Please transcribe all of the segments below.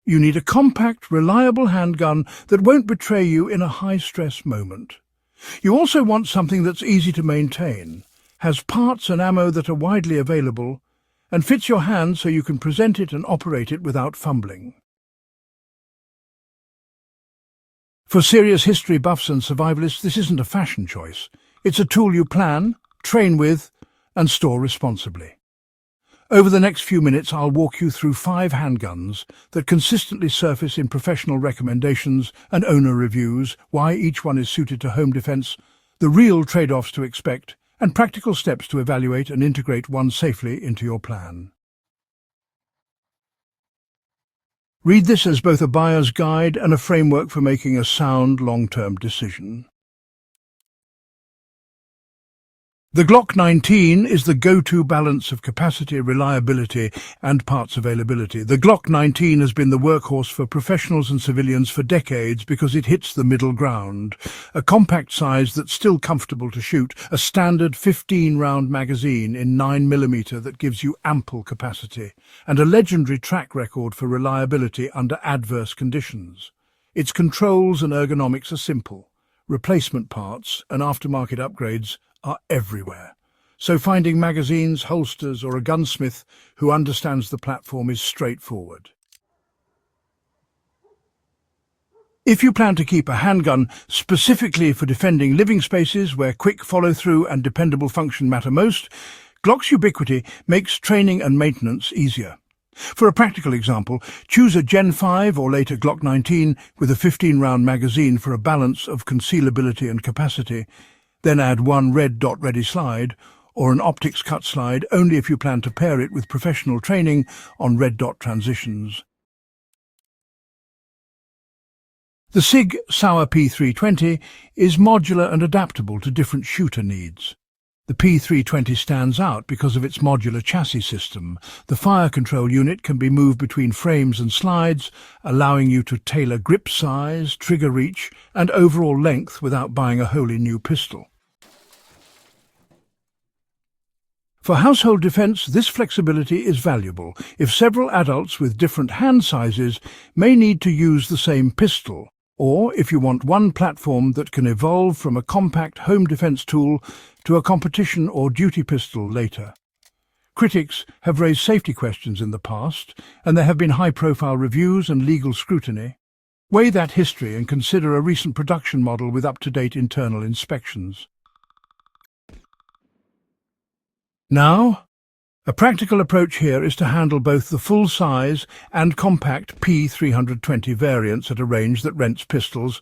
You need a compact, reliable handgun that won't betray you in a high-stress moment. You also want something that's easy to maintain, has parts and ammo that are widely available, and fits your hand so you can present it and operate it without fumbling. For serious history buffs and survivalists, this isn't a fashion choice. It's a tool you plan, train with, and store responsibly. Over the next few minutes, I'll walk you through 5 handguns that consistently surface in professional recommendations and owner reviews, why each one is suited to home defense, the real trade-offs to expect, and practical steps to evaluate and integrate one safely into your plan. Read this as both a buyer's guide and a framework for making a sound, long-term decision. The Glock 19 is the go-to balance of capacity, reliability, and parts availability. The Glock 19 has been the workhorse for professionals and civilians for decades because it hits the middle ground. A compact size that's still comfortable to shoot, a standard 15-round magazine in 9mm that gives you ample capacity, and a legendary track record for reliability under adverse conditions. Its controls and ergonomics are simple. Replacement parts and aftermarket upgrades are everywhere. So finding magazines, holsters, or a gunsmith who understands the platform is straightforward. If you plan to keep a handgun specifically for defending living spaces where quick follow-through and dependable function matter most, Glock's ubiquity makes training and maintenance easier. For a practical example, choose a Gen 5 or later Glock 19 with a 15-round magazine for a balance of concealability and capacity. Then add one red dot ready slide or an optics cut slide only if you plan to pair it with professional training on red dot transitions. The SIG Sauer P320 is modular and adaptable to different shooter needs. The P320 stands out because of its modular chassis system. The fire control unit can be moved between frames and slides, allowing you to tailor grip size, trigger reach, and overall length without buying a wholly new pistol. For household defense, this flexibility is valuable if several adults with different hand sizes may need to use the same pistol, or if you want one platform that can evolve from a compact home defense tool to a competition or duty pistol later. Critics have raised safety questions in the past, and there have been high-profile reviews and legal scrutiny. Weigh that history and consider a recent production model with up-to-date internal inspections. Now, a practical approach here is to handle both the full-size and compact P320 variants at a range that rents pistols,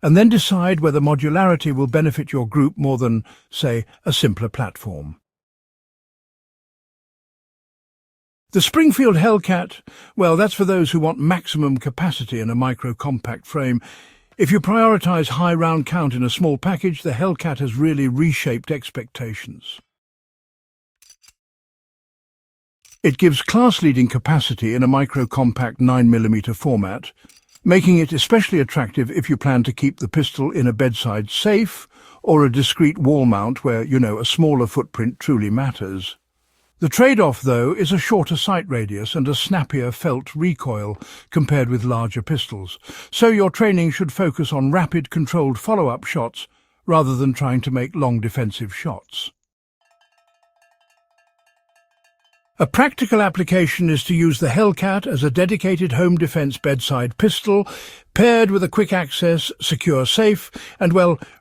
and then decide whether modularity will benefit your group more than, say, a simpler platform. The Springfield Hellcat, well, that's for those who want maximum capacity in a micro-compact frame. If you prioritize high round count in a small package, the Hellcat has really reshaped expectations. It gives class-leading capacity in a micro-compact 9mm format, making it especially attractive if you plan to keep the pistol in a bedside safe or a discreet wall mount where, a smaller footprint truly matters. The trade-off, though, is a shorter sight radius and a snappier felt recoil compared with larger pistols, so your training should focus on rapid, controlled follow-up shots rather than trying to make long defensive shots. A practical application is to use the Hellcat as a dedicated home defense bedside pistol, paired with a quick access, secure safe, and,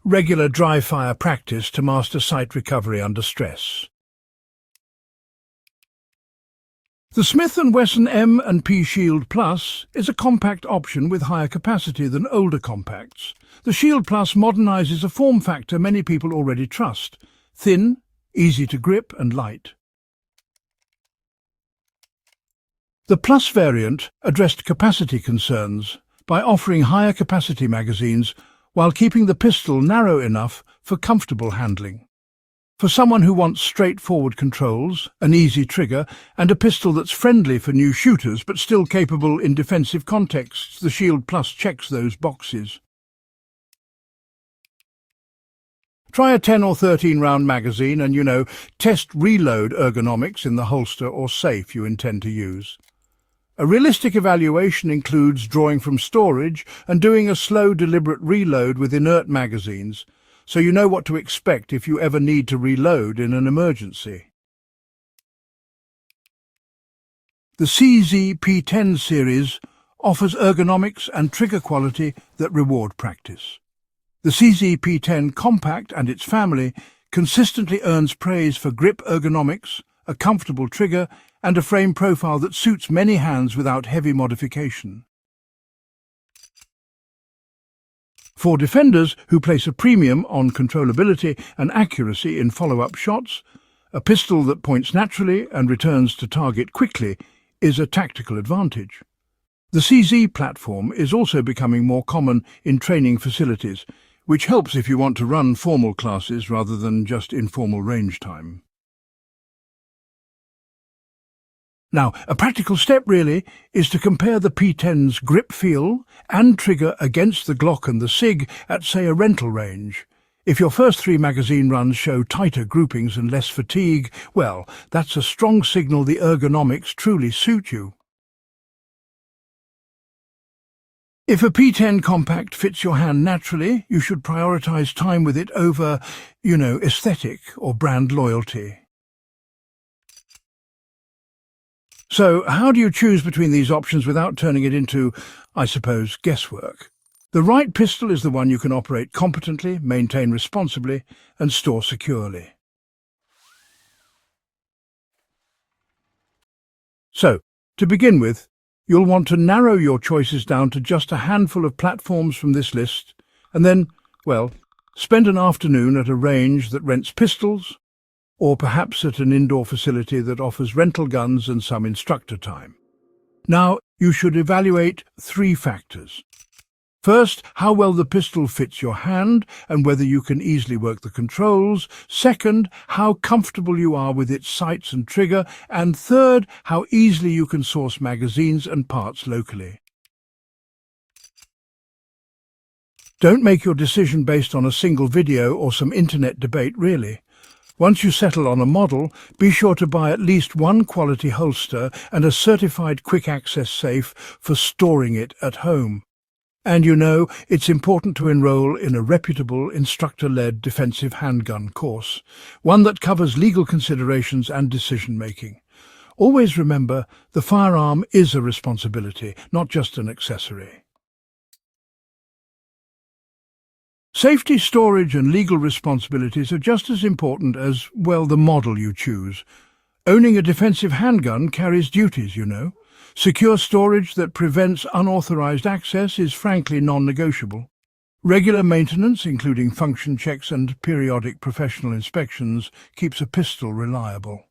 regular dry-fire practice to master sight recovery under stress. The Smith & Wesson M&P Shield Plus is a compact option with higher capacity than older compacts. The Shield Plus modernizes a form factor many people already trust: thin, easy to grip, and light. The Plus variant addressed capacity concerns by offering higher capacity magazines while keeping the pistol narrow enough for comfortable handling. For someone who wants straightforward controls, an easy trigger, and a pistol that's friendly for new shooters but still capable in defensive contexts, the Shield Plus checks those boxes. Try a 10 or 13 round magazine and, test reload ergonomics in the holster or safe you intend to use. A realistic evaluation includes drawing from storage and doing a slow, deliberate reload with inert magazines, so you know what to expect if you ever need to reload in an emergency. The CZ-P10 series offers ergonomics and trigger quality that reward practice. The CZ-P10 Compact and its family consistently earns praise for grip ergonomics, a comfortable trigger, and a frame profile that suits many hands without heavy modification. For defenders who place a premium on controllability and accuracy in follow-up shots, a pistol that points naturally and returns to target quickly is a tactical advantage. The CZ platform is also becoming more common in training facilities, which helps if you want to run formal classes rather than just informal range time. Now, a practical step really is to compare the P10's grip feel and trigger against the Glock and the SIG at, say, a rental range. If your first 3 magazine runs show tighter groupings and less fatigue, well, that's a strong signal the ergonomics truly suit you. If a P10 Compact fits your hand naturally, you should prioritize time with it over, aesthetic or brand loyalty. So, how do you choose between these options without turning it into, I suppose, guesswork? The right pistol is the one you can operate competently, maintain responsibly, and store securely. So, to begin with, you'll want to narrow your choices down to just a handful of platforms from this list, and then, spend an afternoon at a range that rents pistols, or perhaps at an indoor facility that offers rental guns and some instructor time. Now, you should evaluate 3 factors. First, how well the pistol fits your hand and whether you can easily work the controls. Second, how comfortable you are with its sights and trigger. And third, how easily you can source magazines and parts locally. Don't make your decision based on a single video or some internet debate, really. Once you settle on a model, be sure to buy at least 1 quality holster and a certified quick-access safe for storing it at home. And it's important to enroll in a reputable, instructor-led defensive handgun course, one that covers legal considerations and decision-making. Always remember, the firearm is a responsibility, not just an accessory. Safety, storage and legal responsibilities are just as important as, the model you choose. Owning a defensive handgun carries duties, Secure storage that prevents unauthorized access is frankly non-negotiable. Regular maintenance, including function checks and periodic professional inspections, keeps a pistol reliable.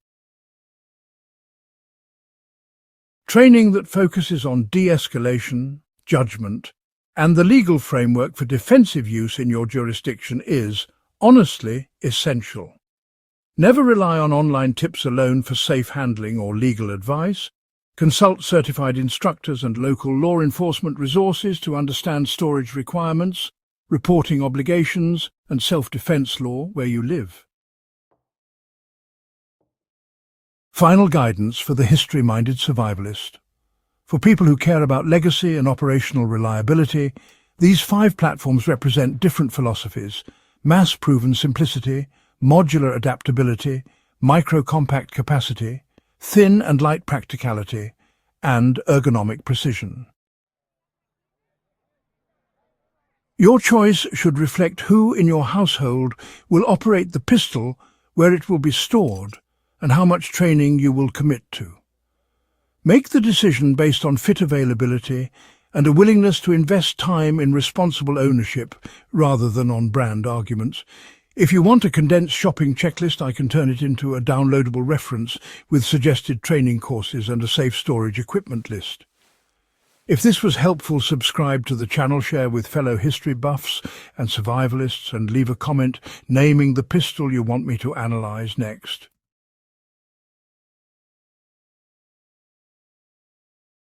Training that focuses on de-escalation, judgment, and the legal framework for defensive use in your jurisdiction is, honestly, essential. Never rely on online tips alone for safe handling or legal advice. Consult certified instructors and local law enforcement resources to understand storage requirements, reporting obligations, and self-defense law where you live. Final guidance for the history-minded survivalist. For people who care about legacy and operational reliability, these 5 platforms represent different philosophies: mass-proven simplicity, modular adaptability, micro-compact capacity, thin and light practicality, and ergonomic precision. Your choice should reflect who in your household will operate the pistol, where it will be stored, and how much training you will commit to. Make the decision based on fit availability and a willingness to invest time in responsible ownership rather than on brand arguments. If you want a condensed shopping checklist, I can turn it into a downloadable reference with suggested training courses and a safe storage equipment list. If this was helpful, subscribe to the channel, share with fellow history buffs and survivalists, and leave a comment naming the pistol you want me to analyze next.